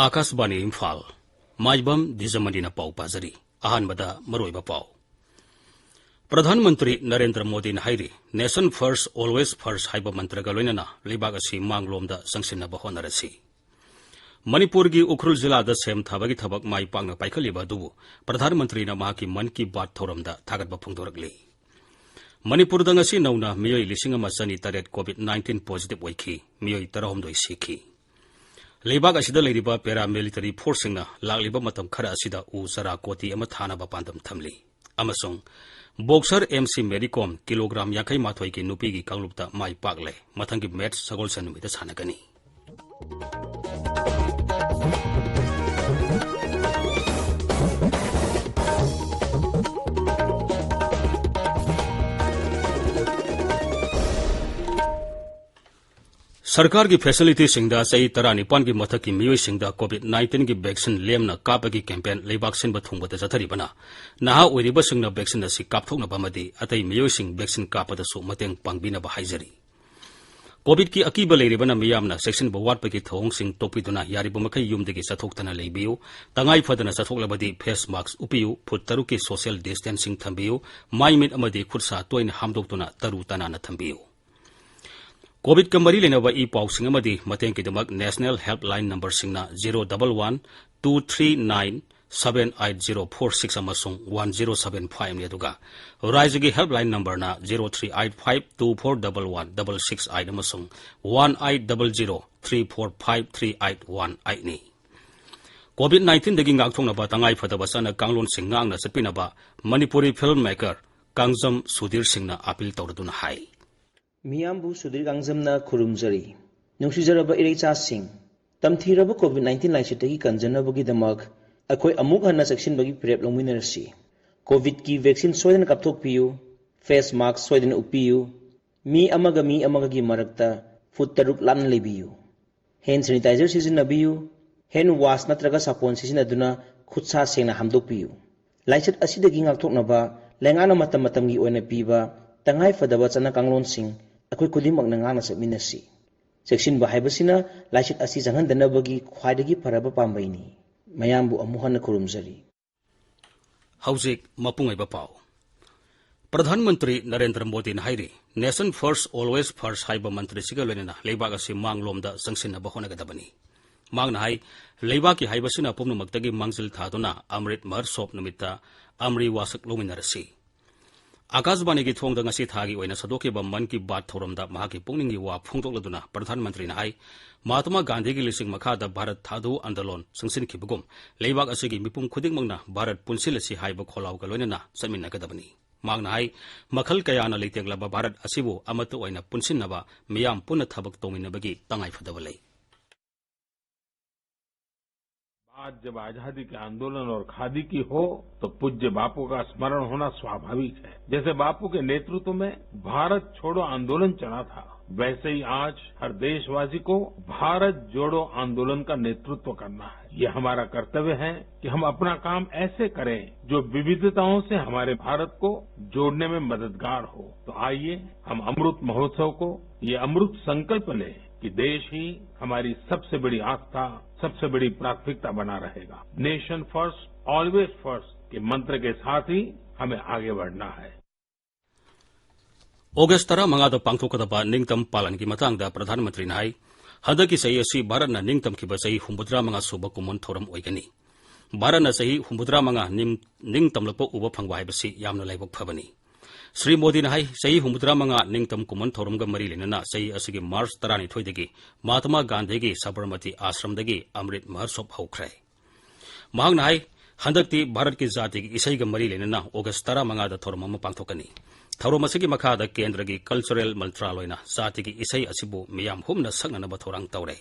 आकाशवाणी इम्फाल माइबम दिजमनीना पाउ पाजरी अहानबदा मरोइबा पाउ प्रधानमंत्री नरेंद्र मोदी हाइरी नेशन फर्स्ट ऑलवेज फर्स्ट हाइबा मंत्रगा लोइनना लेबाग असि मांगलोमदा संसिनबा होनरसि मणिपुर की उखरुल जिला सेम थाबगी थबक माई पांगना पाइखलिबा दुबु प्रधानमंत्री माकी मन की बात थौरमदा थागतबा फोंदोरकली मणिपुर दंगसी नौना मियोई 1,800 कोविड-19 पॉजिटिव ओइखी मियोई 16 सिखी लेबाग असिदा लेरिबा पैरामिलिटरी फोर्सिंगना लागलिबा मतम खरा असिदा उ सरा कोटी अमा थानाबा पांदम थमली अमसोंग बॉक्सर MC मेरीकॉम किलोग्राम 52 की नुपी की कांगलुपता माई पाकले मथंगी मैच सगोलसन नुमिदा सानगनी सरकार की फैसिलिटी सिंगदा सही 19 की मथक की मियोई सिंगदा कोविड-19 की वैक्सीन लेमना कापगी कैंपेन लेबाक सिनबा थुंगबदा जथरिबना नहा ओइरिबा सिंगना वैक्सीन असि कापथोकनबा मदि अतै मियोई सिंग वैक्सीन कापदसु मतेंग पांगबिनबा हाइजरी कोविड की अकीबा लेरिबना मियामना सेक्शन बवाटपगी थौंगसिंग तोपिदुना यारिबा मखै युमदगी सथोक्तना लेबियु तंगाई फदना सथोक्लबदि फेस मास्क उपियु फुट तरुक की सोशल डिस्टेंसिंग थंबियु माइमिट अमदि खुरसा तोइना हामदोक्तुना तरु तनाना थंबियु कोविड का मरी लेनबा ई पाउसिंग अमदि मतेंग किदमक नेशनल हेल्पलाइन नंबर सिंगना 011-239-78046 अमसुंग 1075 ने दुगा राज्य की हेल्पलाइन नंबर ना 0385241168 अमसुंग 1800345381 ने कोविड-19 दगी ngaktongnaba tangai फदबा सन कांगलोन सिंग ngang सपिनबा मणिपुरी फिल्म मेकर कांगजम सुधीर सिंगना अपील तौरदुना हाई मियामबु सुधीर कांगजमना खुरुमजरी नुसिजरबा इरेचासिंग तमथीरबा कोविड-19 लाइसितगी कंजनबगीदमक अखोय अमुक हन्ना सेक्शनबगी प्रेप लोमिनरसी कोविड की वैक्सीन सोयदन कापथोकपियु फेस मास्क सोयदन उपियु मी अमगा की मरक्ता फुट तरुक लान लेबियु हैंड सैनिटाइजर सिजनबियु हैंड वाश नत्रगा सापोन सिजनदुना खुदसा सेंगना हमदोकपियु लाइसित असिदगी ngaktoknaba lengana matam matamgi oina piba तंगाई फदबा चना कांगलोन सिंह अखोय खुदिमकना ngang समिनसी सेक्शन बाहायबसिना लाइसित असि जंगनदनबगी ख्वाइदगी फरबा पामबैनी मयामबु अमुहन खुरुमजरी हौजिक मपुंगैबा पाउ प्रधानमंत्री नरेंद्र मोदी हाइरी नेशन फर्स्ट ऑलवेज फर्स्ट हाइबा मंत्री सिगा लोइना लेबाग असि मांगलोमदा संसिनबा होनगदबनी मांगना हाइ लेबाग की हाइबसिना पुमनुमक्तगी मांगजिल थादुना अमृत महोत्सव निमित्ता अमरी वासक लोमिनरसी आकाशवाणी की थोंग दंगसी थागी ओइना सदोकेबा मन की बात थोरमदा महाकी पुंगनिंगी वा फोंदोकलदुना प्रधानमंत्री हाइ महात्मा गांधी की लिसिंग मखादा भारत थादु आंदोलन संसिनखिबगुम लेबाग असिगी मिपुम खुदिंगमंगना भारत पुनसिलसी हाइबा खोलावगा लोइना समिनगदबनी मांगना हाइ मखल कयाना लेतेंगलबा भारत असिबु अमत ओइना पुनसिनबा मियाम पुनः थबक तोमिनबगी तंगाई फदबा लई आज जब आजादी के आंदोलन और खादी की हो तो पूज्य बापू का स्मरण होना स्वाभाविक है। जैसे बापू के नेतृत्व में भारत छोड़ो आंदोलन चला था, वैसे ही आज हर देशवासी को भारत जोड़ो आंदोलन का नेतृत्व करना है। ये हमारा कर्तव्य है कि हम अपना काम ऐसे करें जो विविधताओं से हमारे भारत को जोड़ने में मददगार हो। तो आइए हम अमृत महोत्सव को ये अमृत संकल्प लें कि देश ही हमारी सबसे बड़ी आस्था, सबसे बड़ी प्राथमिकता बना रहेगा। नेशन फर्स्ट ऑलवेज फर्स्ट के मंत्र के साथ ही हमें आगे बढ़ना है। ऑगस्ट 15 पांगथोकदबा निंगतम पालन की मतंगदा प्रधानमंत्री हाइ हदकी सही असि भारतना निंगतमखिबा सही 65 सुबा कुमन थोरम ओइगनी भारतना सही 65 निंगतमलपो उबा फंगबा हाइबसि यामना लाइबक फबनी श्री मोदी हाइ सही 65 निंगतम कुमन थोरमगा मरी लेनना सही असि मार्च 12 दगी महात्मा गांधी की सबरमती आश्रमदगी अमृत महोत्सव हौख्रे महांगना हाइ हंदक्ति भारत की जाति की इसैगा मरी लेनना ऑगस्ट 15 थोरम अमा पांगथोकनी थौरम असि मखादा केंद्र की कल्चरल मंत्रालयना जाति की इसै असिबु मियाम Humna सकननबा थोरांग तौरे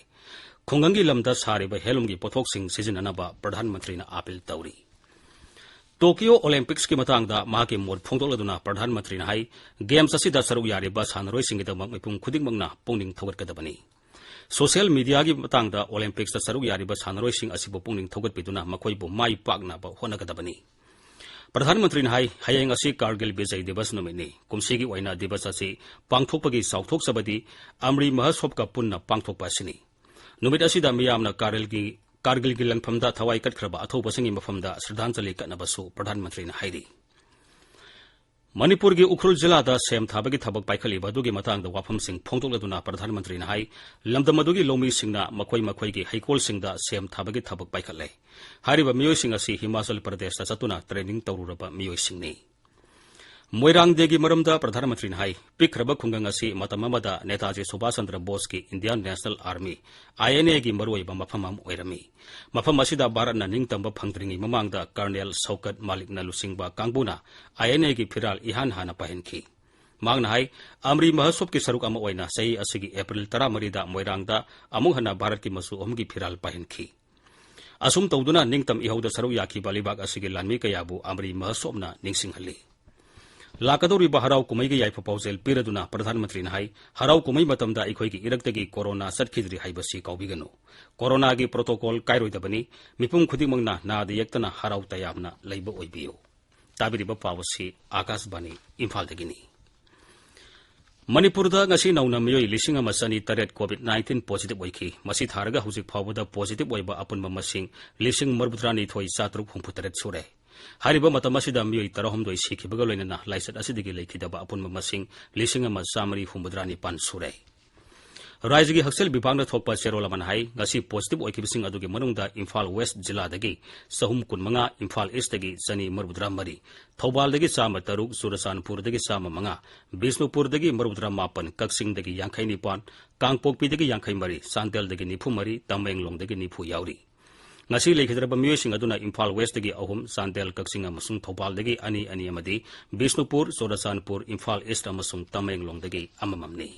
खुंगंगी lambda सारिबा हेलुमगी पोथोकसिंग सिजननबा प्रधानमंत्रीना appeal तौरी Tokyo Olympics की मतंगदा माकी मोड फोंदोकलदुना प्रधानमंत्री हाइ गेम्स असिदा सरुक यारिबा सानरोइसिंगदमक मिपुम खुदिंगमंगना पुंगनिंग थौगतकदबनी सोशल मीडिया की मतंगदा ओलंपिक्स सरुक यारिबा सानरोइसिंग असिबु पुंगनिंग थौगतपिदुना मखोइबु माइ पाकनाबा होनगदबनी प्रधानमंत्री हाइ हयेंग असि कारगिल विजय दिवस नुमितनि कुमसिगी ओइना दिवस असि पांगथोकपगी साउथोकसबदि अमरी महोत्सव का पुन्ना पांगथोकपा असिनि नुमित असिदा मियामना कारगिल की कारगिल की लंगफमदा थवाई कटखरबा अथौबसिंगी मफमदा श्रद्धांजलि कटनबसु प्रधानमंत्री ने हाइरी मणिपुर की उखरुल जिला सेम थाबगी थबक पाइखलिबा दुगी मतंग वाफम सिंह फोंदोक्लदुना प्रधानमंत्री ने हाई लमदम अदुगी लौमी सिंहना मखोई मखोई हैकोल सिंहदा सेम थाबगी थबक पाइखले हारिबा मियोय सिंह असि हिमाचल प्रदेश दा चतुना ट्रेनिंग तौरुरबा मियोय सिंहनी मोइरांग देगी मरमदा प्रधानमंत्री ने हाई पिखरबा खुंगंग असि मतम अमदा नेताजी सुभाष चंद्र बोस की इंडियन नेशनल आर्मी INA की मरुइबा मफम अम ओइरमी मफम असिदा भारतना निंगतंबा फंगद्रिंगी ममांगदा कर्नल शौकत मालिक लुसिंगबा कांगबुना INA की फिराल इहान हाना पहनखी मांगना हाई अमरी महसोब की सरुक अम ओइना सही असिगी अप्रैल 13 मोइरांगदा अमुक हना भारत की मसु अहम की फिराल पहनखी असुम तौदुना निंगतम इहौदा सरुक याखिबा लिबाग असिगी लानमी कयाबु अमरी महसोबना निंगसिंगहली लाकदौरिबा हराव कुमैगी याइफा पाउजेल पीरदुना प्रधानमंत्री ने हाई हराव कुमै मतमदा इखोइगी इरक्तगी कोरोना सटखिद्री हाइबसी काउबिगनु कोरोना की प्रोटोकॉल काइरोइदबनी मिपुम खुदिमंगना नाद यक्तना हराव तयाबना लैबा ओइबियो ताबिरिबा पावसी आकाशवाणी इम्फालदगिनी मणिपुरदा ngasi नौना मियोय 1,808 कोविड-19 पॉजिटिव ओइखी मसी थारगा हुजिक फावदा पॉजिटिव ओइबा अपुनबा मसिंग 1,832 सुरे हारिबा मतम असिदा मियोय 13 सिखिबगा लोइनना लाइसट असिदगी लेखिदबा अपुनबा मसिंग 1,935 सुरे राज्य की हक्सेल विभाग थोपा चेरोल अमन हाई ngasi पॉजिटिव ओइखिबसिंग अदुगी मनुंगदा इम्फाल वेस्ट जिला दगी सहूम कुनमंगा इम्फाल ईस्ट दगी जनी मरुद्रा मरी थौबाल दगी चाम तरुक सुरसानपुर दगी चाम मंगा बिष्णुपुर दगी मरुद्रा मापन कक्सिंग दगी यांखै निपान कांगपोकपी दगी यांखै मरी सांतेल दगी निफु मरी तमेंगलोंग दगी निफु यावरी ngasi लेखिद्रबा मियोयसिंग अदुना इम्फाल वेस्ट दगी अहुम सांतेल कक्सिंग अमसुंग थौबाल दगी अनि अनि अमदी बिष्णुपुर सुरसानपुर इम्फाल ईस्ट अमसुंग तमेंगलोंग दगी अमममनी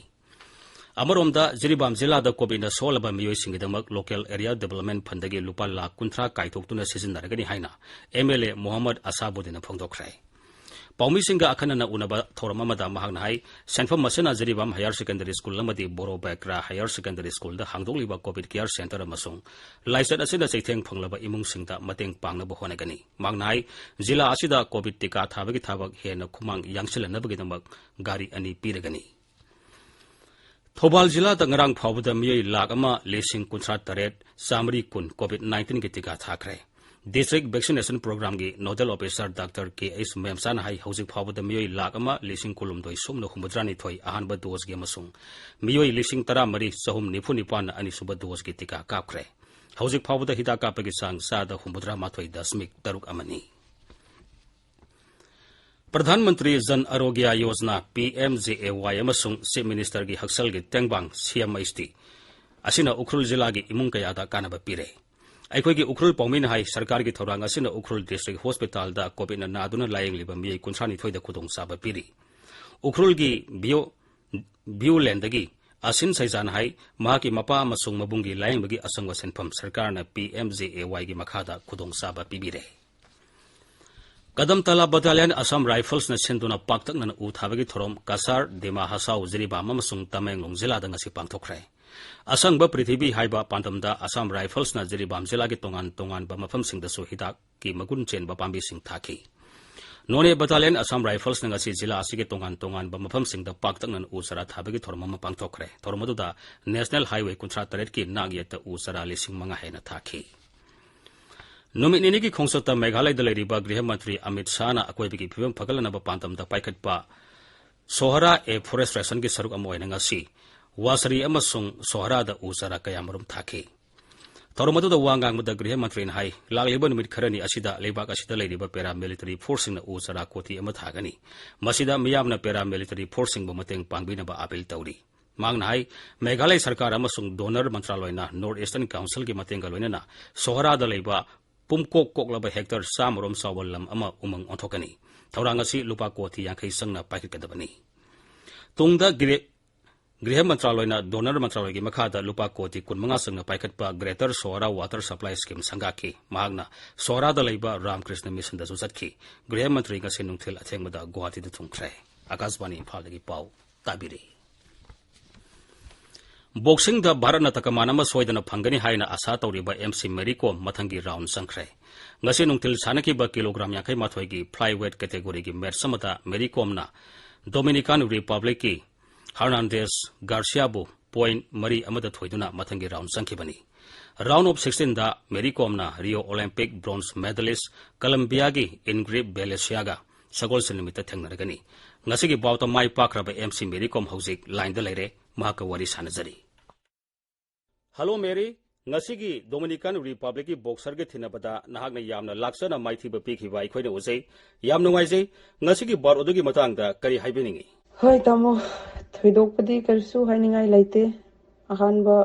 अमरोमदा जिरीबाम जिलादा कोविडना सोलबा मियोयसिंगदमक लोकल एरिया डेवलपमेंट फंडगी लुपा लाख 50 काइथोक्तुना सिजनरगनी हाइना MLA मोहम्मद असाबुद्दीन फोंदोखरे पाउमीसिंगा अखनना उनबा थोरम अमदा महागना हाई सेंफम मसना जिरीबाम हायर सेकेंडरी स्कूल लमदी Borobekra higher secondary school दा हांगदोलिबा कोविड केयर सेंटर अमसुंग लाइसेट असिदा चैथेंग फंगलबा इमुंगसिंगदा मतेंग पांगनबा होनगनी मांगना हाई जिला असिदा कोविड टीका थाबगी थाबक हेना खुमांग यांगसिलनबगीदमक गाड़ी अनि पीरगनी थौबाल जिला नरंग फाउबदा मियोय लाख अमा 1,58,900 कोविड-19 की टीका थाखरे डिस्ट्रिक्ट वैक्सीनेशन प्रोग्राम की नोडल ऑफिसर डॉक्टर KS मेमसान हाई हौजिक फाउबदा मियोय लाख अमा 19,963 अहानबा डोज की मसुंग मियोय 13,994 अनिसुबा डोज की टीका कापखरे हौजिक फाउबदा हिदा कापगी सांग सादा 63.3 अमनी प्रधानमंत्री Jan Arogya Yojana PMJAY अमसुंग chief minister की हक्सल की तेंगबांग CMHT असिना उखरुल जिला की इमुंग कयादा कानबा पीरे अखोई की उखरुल पौमिन हाई सरकार की थौरांग असिना उखरुल डिस्ट्रिक्ट हॉस्पिटल दा कोविड नादुना लायंगलिबा मियोय 52 खुदोंग साबा पीरी उखरुल की बियोलैंडगी असिन सैजान हाई महाकी मपा अमसुंग मबुंगी लायंगबगी असंग सेनफम सरकारना PMJAY की मखादा खुदोंग साबा पीबीरे कदम तला बटालियन असम राइफल्स ने सेंदुना पाक्तकना उ थाबगी थोरम कासार दिमा हसाउ जिरीबाम अमसुंग तमेंगलोंग जिला दा ngasi पांगथोखरे असंग पृथ्वी हाइबा पांदमदा असम राइफल्स ना जिरीबाम जिला की तोंगान तोंगान बा मफम सिंह दसु हिदाक की मगुन चेन बा पांबी सिंह थाकी नोने बटालियन असम राइफल्स ने ngasi जिला असि के तोंगान तोंगान बा मफम सिंह दा पाक्तकना उ सरा थाबगी थोरम मा पांगथोखरे थोरमदुदा नेशनल हाईवे 53 की नागयत उ सरा लिसिंग मंगा हेना थाकी नुमित की खोंसत मेघालय लेरिबा गृह मंत्री अमित शाह अकोइबगी फिवम फगलनब पांतम पाइखटपा सोहरा ए फॉरेस्ट्रेशन की सरुक अमोइनंगासी वासरी अमसुंग सोहरा द उजरा कयामरुम थाकी तौरमदुदा वांगांगमद गृह मंत्री हाई लागलिबा नुमित खरनी असिदा लेबाक असिदा लेरिबा पैरामिलिटरी फोर्सिंग उजरा कोती अम थागनी मसिदा मियामना पैरामिलिटरी फोर्सिंग मतेंग पांगबिनबा अपील तौरी मांगना हाई मेघालय सरकार अमसुंग डोनर मंत्रालयना नॉर्थ ईस्टर्न काउंसिल की मतेंग लोइनना सोहरा द लेबा पुमकोक कोकलब हेक्टर सामरोम सावलम अमा उमंग ओंथोकनी थौरांगसी लुपा कोथी यांखै संगना पाइखकदबनी तुंगदा गृह मंत्रालयना डोनर मंत्रालय की मखादा लुपा कोथी 15 संगना पाइखटपा greater Sohra water supply scheme संगाकी महागना सोहरादा लेबा रामकृष्ण मिशन दसु चटखी गृह मंत्री गसे नुंगथेल अथेंगमदा गुवाहाटी द थुंगख्रे आकाशवाणी इम्फालदगी पाउ ताबिरी बॉक्सिंग द भारत तकमान सोदन फंगनी है आशा तौरीब MC मेरी कोम मथंगी राउंड संख्रे ngasi nungtil sanaki किलोग्राम 52 की फ्लाईवेट कैटेगरी की मैच मेरी कोमना डोमिनिकन रिपब्लिक की हर्नांडेस गार्सियाबु पॉइंट मरी थोइदुना मथंगी राउंड संखिबनी राउंड ऑफ 16 दा मेरी कॉमना Rio Olympic bronze medallist Colombia की इनग्रिड बेलेसियागा सगोल सिनेमित थेंगनरगनी ngasi बावता माई पाक्रब एमसी मेरी कॉम हौजिक लाइन द लेरे महाका वरी सानजरी हेलो मेरी ngasi की डोमिनिकन रिपब्लिक की बॉक्सर के थिनबदा नाहकना यामना लाक्सना माइथीब पीखिबा अखोइना उजै याम नुंगाइजै ngasi की बार उदुगी मतंगदा करी हाइबिनिंगी होय तमो थोइदोकपदि करसु हाइनिंगाइ लाइते अहानबा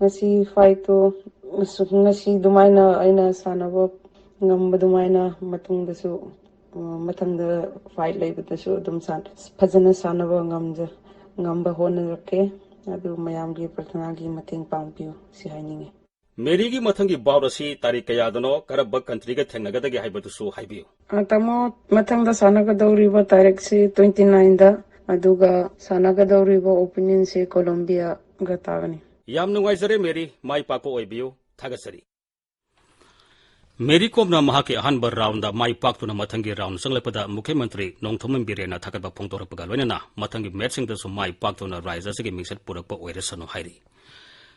ngasi फाइट तो ngasi दुमाइना आइना सानबो ngamba दुमाइना मतुंगदसु मतंगदा फाइट लाइबदसु दुम सान फजना सानबो ngamba होनरके अदु मयामगी प्रार्थनागी मतेंग पांगपियो सि हाइनिंगे मेरी की मथंगी बावरसी तारीख कयादनो करब कंट्री के थेंगनगदगे हाइबदुसु हाइबियो तमो मतंगदा सानगदौरिबा तारीख से 29 दा अदुगा सानगदौरिबा ओपिनियन से कोलंबिया गतागनी याम नुंगाइजरे मेरी माई पाको ओइबियो थागसरी मेरी Komna Mahake अहानबर round my पाक्तुना मथंगी round संगलेपदा मुख्यमंत्री नोंथोमन बिरेना थागतबा फोंदोरपगा लोइनना मथंगी मैचसिंगदसु माई पाक्तुना राइजरसिगे मिंगसेट पुरकपा ओइरसनु हाइरी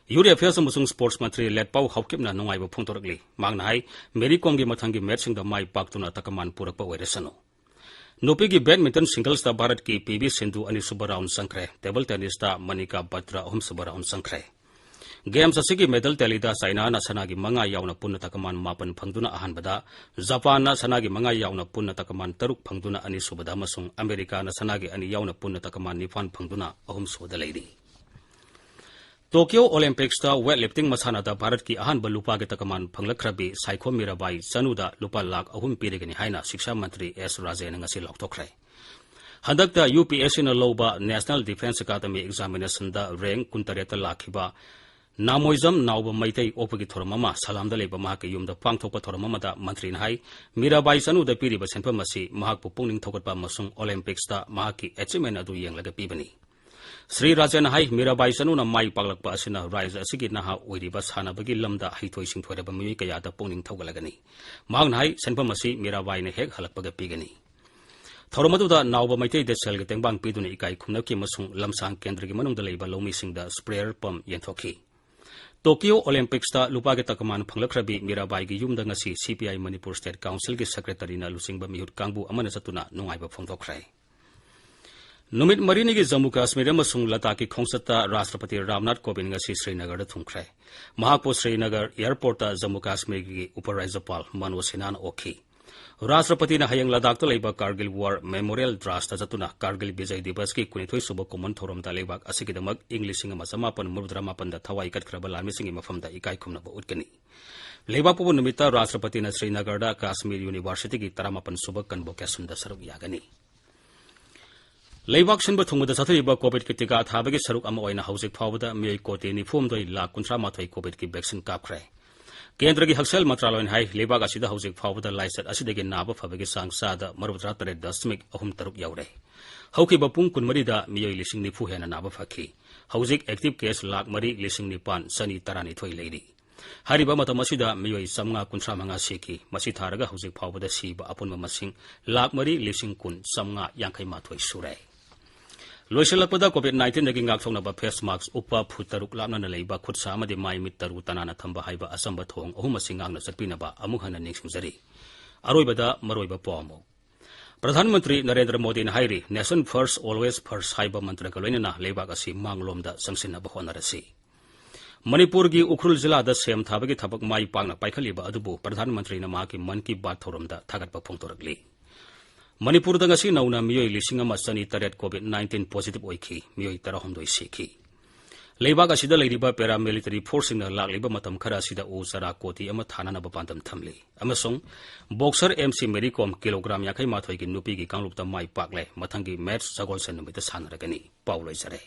यूथ अफेयर्स अमसुंग स्पोर्ट्स मंत्री लेटपाउ हौकिपना नुंगाइबा फोंदोरकली मांगना हाइ मेरी कोमगी मथंगी मैचसिंगदा माई पाक्तुना तकमान पुरकपा ओइरसनु नुपीगी बैडमिंटन सिंगल्स दा भारत की पीवी सिंधु अनिसुब राउंड संख्रे टेबल टेनिस दा मनिका बत्रा अहुमसुब राउंड संख्रे गेम्स असिगी मेडल टेलीदा चाइना ना सनागी मंगा यावना पुन्ना तकमान मापन फंगदुना अहानबदा जापान ना सनागी मंगा यावना पुन्ना तकमान तरुक फंगदुना अनिसुबदा मसुंग अमेरिका ना सनागी अनि यावना पुन्ना तकमान निफान फंगदुना अहुमसुबदा लेरी टोक्यो ओलंपिक्स दा वेट लिफ्टिंग मसाना दा भारत की अहानब लुपा के तकमान फंगलखरबी साइखो मीराबाई चनुदा लुपा लाख अहुम पीरेगनी हाइना शिक्षा मंत्री एस राजेन ngasi लौथोखरे हंदकता यूपीएससी ना लौबा नेशनल डिफेंस अकादमी एग्जामिनेशन दा रैंक 19 लाखिबा नामोइजम नाउब मैतै ओपगी थोरममा सलामदा लेबा महाके युमदा पांगथोकपा थोरममादा मंत्री हाइ मीराबाई चनुदा पीरिबा सेनफम मसी महाकपु पुंगनिंग थोकटपा मसुंग ओलंपिक्स दा महाकी अचीवमेंट अदु येंगलगा पीबनी श्री राजन हाइ मीराबाई चनुना माइ पागलकपा असिना राज्य असिगी नहा ओइरिबा सानाबगी लमदा हिथोइ सिंथोरबा मिमि कयादा पुंगनिंग थोगलगनी मांगना हाइ सेनफम मसी मीराबाई ने हेक हलकपगा पीगनी थोरमदुदा नाउब मैतै देशलगे तेंबांग पीदुना इकाई खुमनकी मसुंग लमसांग केंद्रगी मनुंगदा लेबा लौमिसिंगदा स्प्रेयर पंप येंथोखी टोक्यो ओलंपिक्स दा लुपा के तकमान फंगलखरबी मीराबाई की युमदा ngasi CPI Manipur state council की सेक्रेटरी ना लुसिंगबा मिहुत कांगबु अमना सतुना नुंगाइबा फोंदोखरै नुमित मरीनी की जम्मू कश्मीर अमसुंग लद्दाख की खोंसता राष्ट्रपति रामनाथ कोविंद ngasi श्रीनगर दा थुंखरै महापो श्रीनगर एयरपोर्ट जम्मू कश्मीर की उपराज्यपाल मनोज सिन्हा ओखी राष्ट्रपति ने हयंग लद्दाख तो लेबा कारगिल वार मेमोरियल द्रास्ट जतुना कारगिल विजय दिवस की 22 सुब कुमन थोरमदा लेबाक असिगिदमक इंग्लिशिंग मसमापन मुद्रामापन थवाई कटखरबा लामिसिंग मफमदा इकाई खुमनबा उटकनी लेबापुबु निमित्त राष्ट्रपति ने श्रीनगर कश्मीर यूनिवर्सिटी की 19 सुब कन्वोकेशन दा सरुक यागनी लेबाक सिनबा थुंगदा सथरिबा कोविड की टीका थाबगी सरुक अमा ओइना हौजिक फावदा मियोइ कोटी 9,2,38,000 कोविड की वैक्सीन कापखरै केंद्र की हक्सेल मंत्रालय हाइ लेबाक असिदा हौजिक फावदा लाइसेट असिदगी नाबा फबगी सांगसादा 63.3 यौरे हौकिबा पुंग 19 दा मियोइ 90,000 हेना नाबा फखी हौजिक एक्टिव केस 1,09,912 लेरी हरिबा मतम असिदा मियोइ 555 सिकी मसि थारगा हौजिक फावदा सिबा अपुनबा मसिंग 4,10,950 सुरे लोइसलपदा कोविड-19 दगी ngakthognaba face mask upa futaruk lamna leiba khutsa amadi mai mit taru tanana thamba haiba asamba thong ahum singangna chapinaba amuk hana ningsingjari aroibada maroiba pomo प्रधानमंत्री नरेंद्र मोदी ने हाइरी nation first always first हाइबा मंत्र लोइनना लेबाक असि मांगलोमदा संसिनबा होनरसि मणिपुर की उखरुल जिला सेम थाबगी थबक माइ पाकना पाइखलिबा अदुबु प्रधानमंत्री न माकी मन की बात थोरमदा थागतबा फोंतोरकली मणिपुर दंगसी नौना मियोइ 1,800 कोविड-19 पॉजिटिव ओइखी मियोइ 13 सिखी लेबाक असिदा लेरिबा पैरामिलिटरी फोर्सिंग लाक्लिबा मतम खरा असिदा उ सरा कोटी अमा थानानबा पांतम थमली अमसोंग boxer MC Mary com kilogram 58 की नुपी की कांगलुपता माइ पाकले मथंगी मैच सगोल सन नुमित सानरगनी पाउलोइसरे